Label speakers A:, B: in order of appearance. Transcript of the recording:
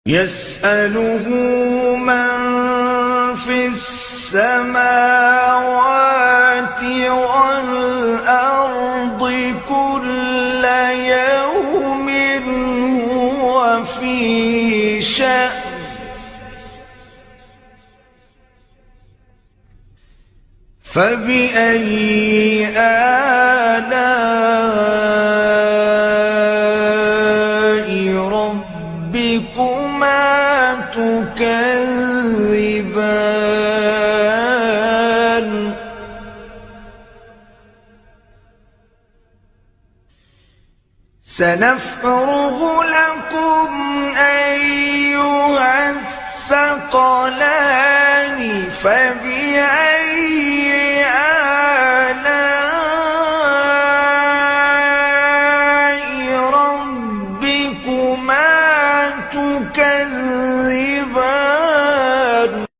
A: يسأله من في السماوات والأرض كل يوم هو في شأن فبأي آلاء ربكما تكذبان سنفرغ لكم أيها الثقلان فبأي آلاء ربكما تكذبان